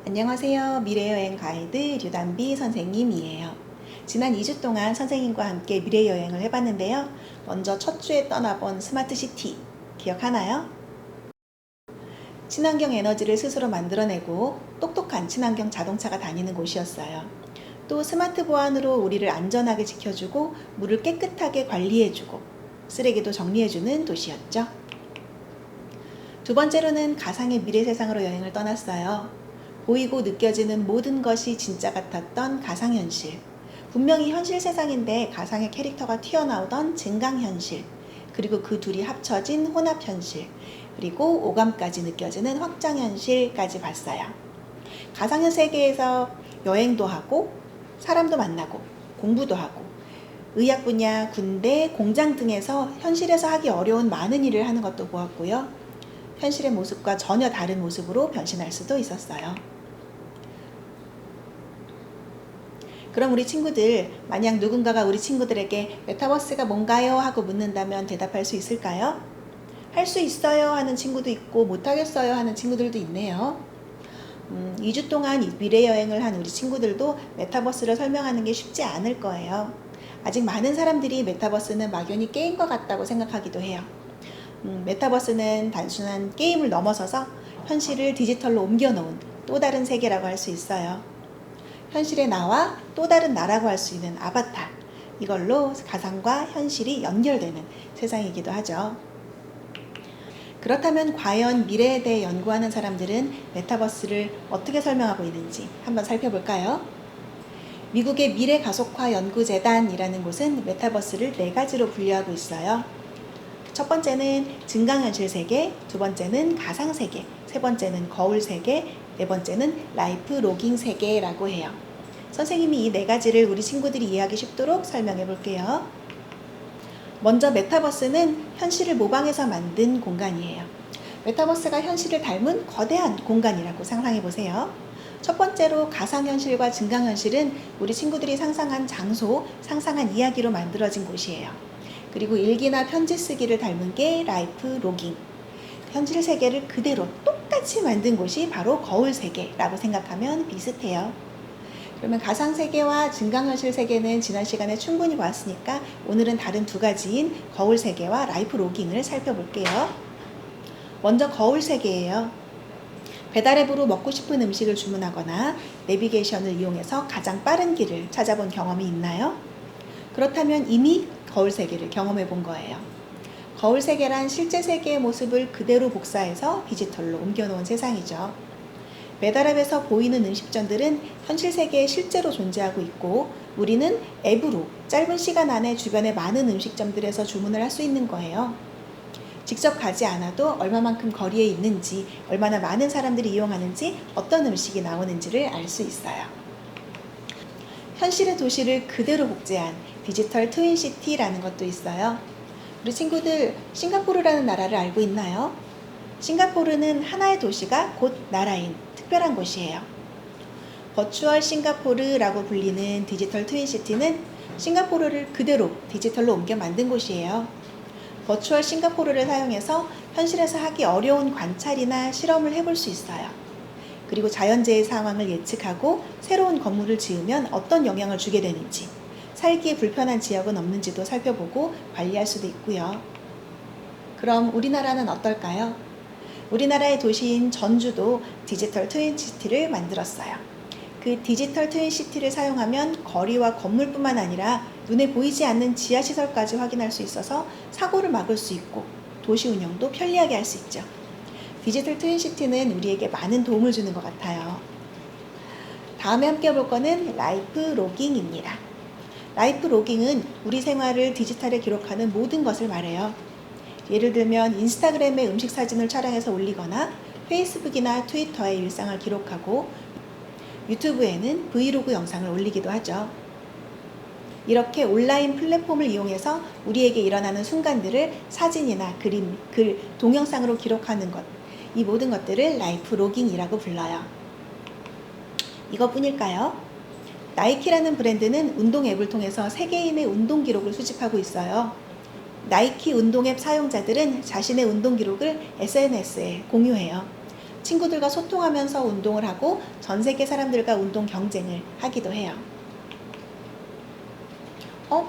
안녕하세요. 미래여행 가이드 류담비 선생님이에요. 지난 2주 동안 선생님과 함께 미래여행을 해봤는데요. 먼저 첫 주에 떠나본 스마트시티 기억하나요? 친환경 에너지를 스스로 만들어내고 똑똑한 친환경 자동차가 다니는 곳이었어요. 또 스마트 보안으로 우리를 안전하게 지켜주고 물을 깨끗하게 관리해주고 쓰레기도 정리해주는 도시였죠. 두 번째로는 가상의 미래 세상으로 여행을 떠났어요. 보이고 느껴지는 모든 것이 진짜 같았던 가상현실. 분명히 현실 세상인데 가상의 캐릭터가 튀어나오던 증강현실. 그리고 그 둘이 합쳐진 혼합현실. 그리고 오감까지 느껴지는 확장현실까지 봤어요. 가상현 세계에서 여행도 하고 사람도 만나고 공부도 하고 의학 분야, 군대, 공장 등에서 현실에서 하기 어려운 많은 일을 하는 것도 보았고요. 현실의 모습과 전혀 다른 모습으로 변신할 수도 있었어요. 그럼 우리 친구들, 만약 누군가가 우리 친구들에게 메타버스가 뭔가요? 하고 묻는다면 대답할 수 있을까요? 할 수 있어요 하는 친구도 있고 못하겠어요 하는 친구들도 있네요. 2주 동안 미래여행을 한 우리 친구들도 메타버스를 설명하는 게 쉽지 않을 거예요. 아직 많은 사람들이 메타버스는 막연히 게임과 같다고 생각하기도 해요. 메타버스는 단순한 게임을 넘어서서 현실을 디지털로 옮겨놓은 또 다른 세계라고 할 수 있어요. 현실의 나와 또 다른 나라고 할 수 있는 아바타, 이걸로 가상과 현실이 연결되는 세상이기도 하죠. 그렇다면 과연 미래에 대해 연구하는 사람들은 메타버스를 어떻게 설명하고 있는지 한번 살펴볼까요? 미국의 미래가속화연구재단이라는 곳은 메타버스를 4가지로 분류하고 있어요. 첫 번째는 증강현실 세계, 두 번째는 가상세계, 세 번째는 거울세계, 네 번째는 라이프 로깅 세계라고 해요. 선생님이 이 4가지를 우리 친구들이 이해하기 쉽도록 설명해 볼게요. 먼저 메타버스는 현실을 모방해서 만든 공간이에요. 메타버스가 현실을 닮은 거대한 공간이라고 상상해 보세요. 첫 번째로 가상현실과 증강현실은 우리 친구들이 상상한 장소, 상상한 이야기로 만들어진 곳이에요. 그리고 일기나 편지 쓰기를 닮은 게 라이프 로깅. 현실 세계를 그대로 똑같이 만든 곳이 바로 거울 세계라고 생각하면 비슷해요. 그러면 가상 세계와 증강현실 세계는 지난 시간에 충분히 봤으니까 오늘은 다른 2가지인 거울 세계와 라이프 로깅을 살펴볼게요. 먼저 거울 세계예요. 배달앱으로 먹고 싶은 음식을 주문하거나 내비게이션을 이용해서 가장 빠른 길을 찾아본 경험이 있나요? 그렇다면 이미 거울 세계를 경험해 본 거예요. 거울 세계란 실제 세계의 모습을 그대로 복사해서 디지털로 옮겨놓은 세상이죠. 배달앱에서 보이는 음식점들은 현실 세계에 실제로 존재하고 있고 우리는 앱으로 짧은 시간 안에 주변의 많은 음식점들에서 주문을 할 수 있는 거예요. 직접 가지 않아도 얼마만큼 거리에 있는지, 얼마나 많은 사람들이 이용하는지, 어떤 음식이 나오는지를 알 수 있어요. 현실의 도시를 그대로 복제한 디지털 트윈시티라는 것도 있어요. 우리 친구들 싱가포르라는 나라를 알고 있나요? 싱가포르는 하나의 도시가 곧 나라인 특별한 곳이에요. 버추얼 싱가포르라고 불리는 디지털 트윈시티는 싱가포르를 그대로 디지털로 옮겨 만든 곳이에요. 버추얼 싱가포르를 사용해서 현실에서 하기 어려운 관찰이나 실험을 해볼 수 있어요. 그리고 자연재해 상황을 예측하고 새로운 건물을 지으면 어떤 영향을 주게 되는지, 살기에 불편한 지역은 없는지도 살펴보고 관리할 수도 있고요. 그럼 우리나라는 어떨까요? 우리나라의 도시인 전주도 디지털 트윈시티를 만들었어요. 그 디지털 트윈시티를 사용하면 거리와 건물뿐만 아니라 눈에 보이지 않는 지하시설까지 확인할 수 있어서 사고를 막을 수 있고 도시 운영도 편리하게 할 수 있죠. 디지털 트윈시티는 우리에게 많은 도움을 주는 것 같아요. 다음에 함께 볼 거는 라이프 로깅입니다. 라이프 로깅은 우리 생활을 디지털에 기록하는 모든 것을 말해요. 예를 들면 인스타그램에 음식 사진을 촬영해서 올리거나 페이스북이나 트위터에 일상을 기록하고 유튜브에는 브이로그 영상을 올리기도 하죠. 이렇게 온라인 플랫폼을 이용해서 우리에게 일어나는 순간들을 사진이나 그림, 글, 동영상으로 기록하는 것, 이 모든 것들을 라이프 로깅이라고 불러요. 이것뿐일까요? 나이키라는 브랜드는 운동 앱을 통해서 세계인의 운동 기록을 수집하고 있어요. 나이키 운동 앱 사용자들은 자신의 운동 기록을 SNS에 공유해요. 친구들과 소통하면서 운동을 하고 전 세계 사람들과 운동 경쟁을 하기도 해요.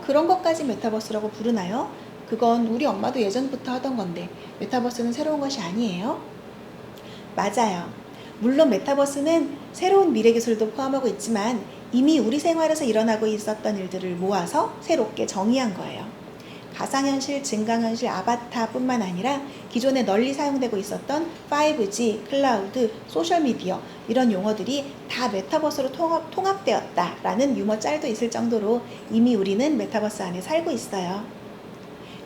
그런 것까지 메타버스라고 부르나요? 그건 우리 엄마도 예전부터 하던 건데 메타버스는 새로운 것이 아니에요? 맞아요. 물론 메타버스는 새로운 미래 기술도 포함하고 있지만 이미 우리 생활에서 일어나고 있었던 일들을 모아서 새롭게 정의한 거예요. 가상현실, 증강현실, 아바타뿐만 아니라 기존에 널리 사용되고 있었던 5G, 클라우드, 소셜미디어 이런 용어들이 다 메타버스로 통합되었다라는 유머 짤도 있을 정도로 이미 우리는 메타버스 안에 살고 있어요.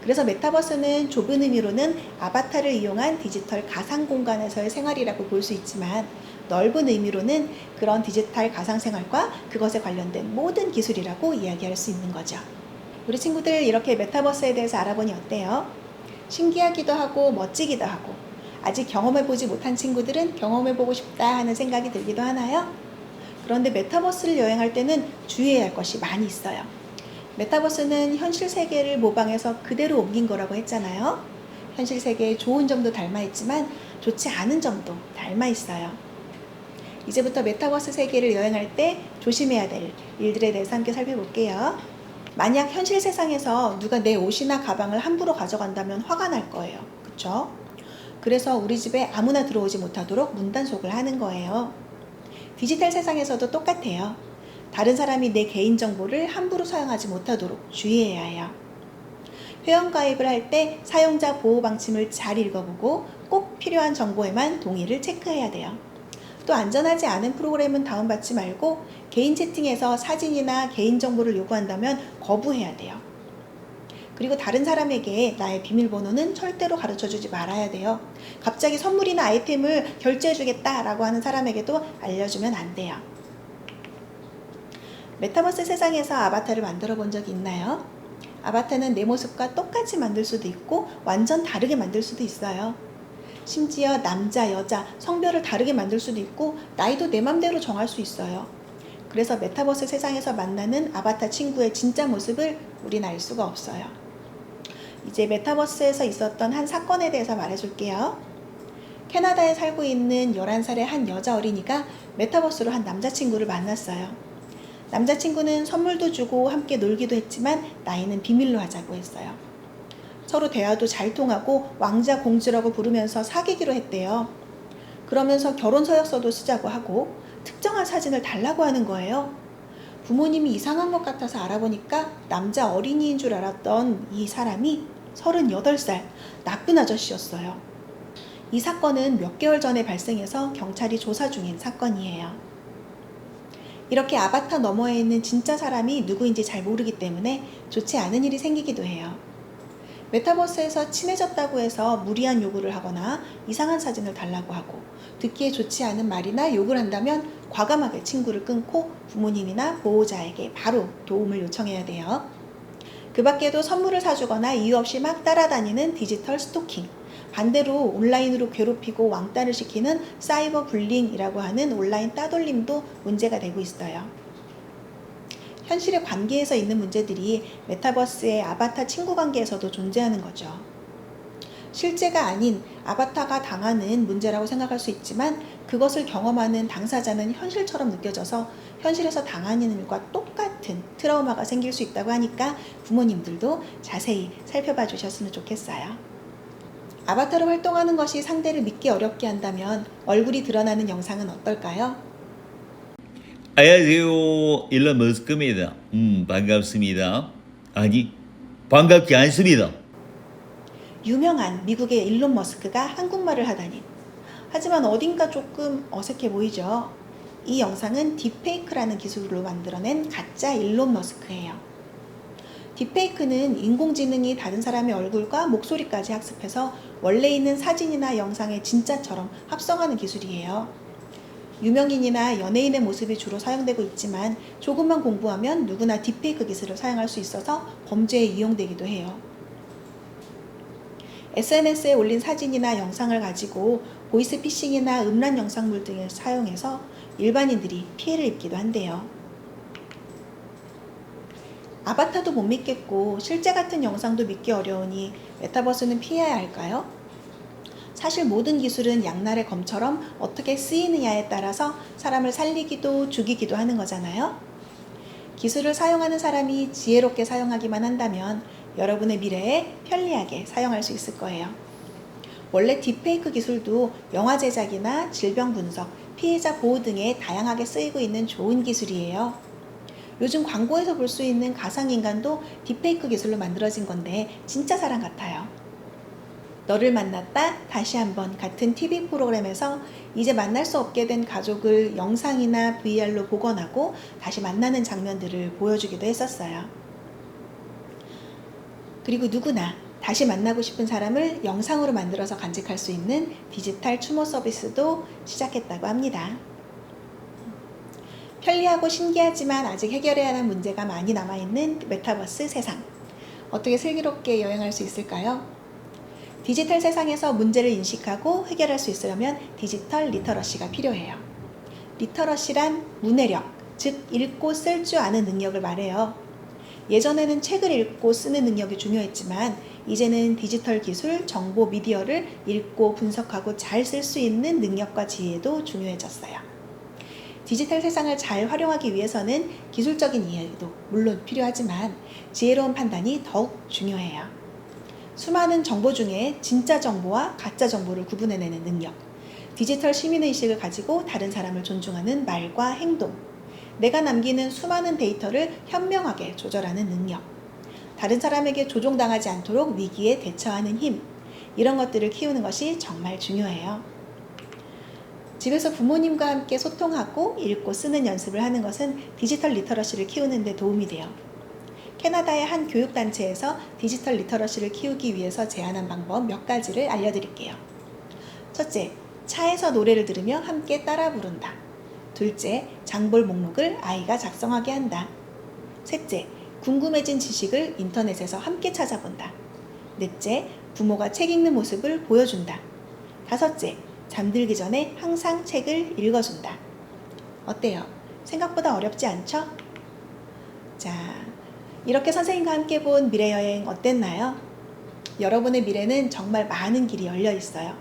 그래서 메타버스는 좁은 의미로는 아바타를 이용한 디지털 가상 공간에서의 생활이라고 볼 수 있지만 넓은 의미로는 그런 디지털 가상 생활과 그것에 관련된 모든 기술이라고 이야기할 수 있는 거죠. 우리 친구들 이렇게 메타버스에 대해서 알아보니 어때요? 신기하기도 하고 멋지기도 하고 아직 경험해보지 못한 친구들은 경험해보고 싶다 하는 생각이 들기도 하나요? 그런데 메타버스를 여행할 때는 주의해야 할 것이 많이 있어요. 메타버스는 현실 세계를 모방해서 그대로 옮긴 거라고 했잖아요. 현실 세계의 좋은 점도 닮아 있지만 좋지 않은 점도 닮아 있어요. 이제부터 메타버스 세계를 여행할 때 조심해야 될 일들에 대해서 함께 살펴볼게요. 만약 현실 세상에서 누가 내 옷이나 가방을 함부로 가져간다면 화가 날 거예요. 그쵸? 그래서 우리 집에 아무나 들어오지 못하도록 문단속을 하는 거예요. 디지털 세상에서도 똑같아요. 다른 사람이 내 개인정보를 함부로 사용하지 못하도록 주의해야 해요. 회원가입을 할 때 사용자 보호 방침을 잘 읽어보고 꼭 필요한 정보에만 동의를 체크해야 돼요. 또 안전하지 않은 프로그램은 다운받지 말고 개인 채팅에서 사진이나 개인정보를 요구한다면 거부해야 돼요. 그리고 다른 사람에게 나의 비밀번호는 절대로 가르쳐주지 말아야 돼요. 갑자기 선물이나 아이템을 결제해주겠다라고 하는 사람에게도 알려주면 안 돼요. 메타버스 세상에서 아바타를 만들어 본 적이 있나요? 아바타는 내 모습과 똑같이 만들 수도 있고 완전 다르게 만들 수도 있어요. 심지어 남자, 여자, 성별을 다르게 만들 수도 있고 나이도 내 맘대로 정할 수 있어요. 그래서 메타버스 세상에서 만나는 아바타 친구의 진짜 모습을 우린 알 수가 없어요. 이제 메타버스에서 있었던 한 사건에 대해서 말해줄게요. 캐나다에 살고 있는 11살의 한 여자 어린이가 메타버스로 한 남자친구를 만났어요. 남자친구는 선물도 주고 함께 놀기도 했지만 나이는 비밀로 하자고 했어요. 서로 대화도 잘 통하고 왕자 공주라고 부르면서 사귀기로 했대요. 그러면서 결혼 서약서도 쓰자고 하고 특정한 사진을 달라고 하는 거예요. 부모님이 이상한 것 같아서 알아보니까 남자 어린이인 줄 알았던 이 사람이 38살 나쁜 아저씨였어요. 이 사건은 몇 개월 전에 발생해서 경찰이 조사 중인 사건이에요. 이렇게 아바타 너머에 있는 진짜 사람이 누구인지 잘 모르기 때문에 좋지 않은 일이 생기기도 해요. 메타버스에서 친해졌다고 해서 무리한 요구를 하거나 이상한 사진을 달라고 하고 듣기에 좋지 않은 말이나 욕을 한다면 과감하게 친구를 끊고 부모님이나 보호자에게 바로 도움을 요청해야 돼요. 그 밖에도 선물을 사주거나 이유 없이 막 따라다니는 디지털 스토킹, 반대로 온라인으로 괴롭히고 왕따를 시키는 사이버 불링이라고 하는 온라인 따돌림도 문제가 되고 있어요. 현실의 관계에서 있는 문제들이 메타버스의 아바타 친구 관계에서도 존재하는 거죠. 실제가 아닌 아바타가 당하는 문제라고 생각할 수 있지만 그것을 경험하는 당사자는 현실처럼 느껴져서 현실에서 당하는 일과 똑같은 트라우마가 생길 수 있다고 하니까 부모님들도 자세히 살펴봐 주셨으면 좋겠어요. 아바타로 활동하는 것이 상대를 믿기 어렵게 한다면 얼굴이 드러나는 영상은 어떨까요? 안녕하세요. 일론 머스크입니다. 반갑습니다. 아니, 반갑지 않습니다. 유명한 미국의 일론 머스크가 한국말을 하다니. 하지만 어딘가 조금 어색해 보이죠? 이 영상은 딥페이크라는 기술로 만들어낸 가짜 일론 머스크예요. 딥페이크는 인공지능이 다른 사람의 얼굴과 목소리까지 학습해서 원래 있는 사진이나 영상의 진짜처럼 합성하는 기술이에요. 유명인이나 연예인의 모습이 주로 사용되고 있지만 조금만 공부하면 누구나 딥페이크 기술을 사용할 수 있어서 범죄에 이용되기도 해요. SNS에 올린 사진이나 영상을 가지고 보이스피싱이나 음란 영상물 등을 사용해서 일반인들이 피해를 입기도 한대요. 아바타도 못 믿겠고 실제 같은 영상도 믿기 어려우니 메타버스는 피해야 할까요? 사실 모든 기술은 양날의 검처럼 어떻게 쓰이느냐에 따라서 사람을 살리기도 죽이기도 하는 거잖아요. 기술을 사용하는 사람이 지혜롭게 사용하기만 한다면 여러분의 미래에 편리하게 사용할 수 있을 거예요. 원래 딥페이크 기술도 영화 제작이나 질병 분석, 피해자 보호 등에 다양하게 쓰이고 있는 좋은 기술이에요. 요즘 광고에서 볼 수 있는 가상인간도 딥페이크 기술로 만들어진 건데 진짜 사람 같아요. 너를 만났다 다시 한번 같은 TV 프로그램에서 이제 만날 수 없게 된 가족을 영상이나 VR로 복원하고 다시 만나는 장면들을 보여주기도 했었어요. 그리고 누구나 다시 만나고 싶은 사람을 영상으로 만들어서 간직할 수 있는 디지털 추모 서비스도 시작했다고 합니다. 편리하고 신기하지만 아직 해결해야 하는 문제가 많이 남아있는 메타버스 세상. 어떻게 슬기롭게 여행할 수 있을까요? 디지털 세상에서 문제를 인식하고 해결할 수 있으려면 디지털 리터러시가 필요해요. 리터러시란 문해력, 즉 읽고 쓸 줄 아는 능력을 말해요. 예전에는 책을 읽고 쓰는 능력이 중요했지만 이제는 디지털 기술, 정보, 미디어를 읽고 분석하고 잘 쓸 수 있는 능력과 지혜도 중요해졌어요. 디지털 세상을 잘 활용하기 위해서는 기술적인 이해도 물론 필요하지만 지혜로운 판단이 더욱 중요해요. 수많은 정보 중에 진짜 정보와 가짜 정보를 구분해내는 능력, 디지털 시민의식을 가지고 다른 사람을 존중하는 말과 행동, 내가 남기는 수많은 데이터를 현명하게 조절하는 능력, 다른 사람에게 조종당하지 않도록 위기에 대처하는 힘, 이런 것들을 키우는 것이 정말 중요해요. 집에서 부모님과 함께 소통하고 읽고 쓰는 연습을 하는 것은 디지털 리터러시를 키우는 데 도움이 돼요. 캐나다의 한 교육단체에서 디지털 리터러시를 키우기 위해서 제안한 방법 몇 가지를 알려드릴게요. 첫째, 차에서 노래를 들으며 함께 따라 부른다. 둘째, 장볼 목록을 아이가 작성하게 한다. 셋째, 궁금해진 지식을 인터넷에서 함께 찾아본다. 넷째, 부모가 책 읽는 모습을 보여준다. 다섯째, 잠들기 전에 항상 책을 읽어준다. 어때요? 생각보다 어렵지 않죠? 자, 이렇게 선생님과 함께 본 미래여행 어땠나요? 여러분의 미래는 정말 많은 길이 열려 있어요.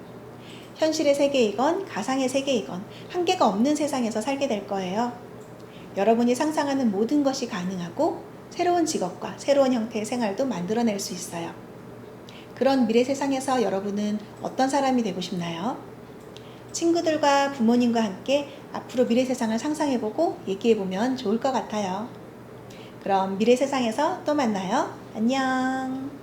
현실의 세계이건 가상의 세계이건 한계가 없는 세상에서 살게 될 거예요. 여러분이 상상하는 모든 것이 가능하고 새로운 직업과 새로운 형태의 생활도 만들어낼 수 있어요. 그런 미래 세상에서 여러분은 어떤 사람이 되고 싶나요? 친구들과 부모님과 함께 앞으로 미래 세상을 상상해보고 얘기해보면 좋을 것 같아요. 그럼 미래 세상에서 또 만나요. 안녕.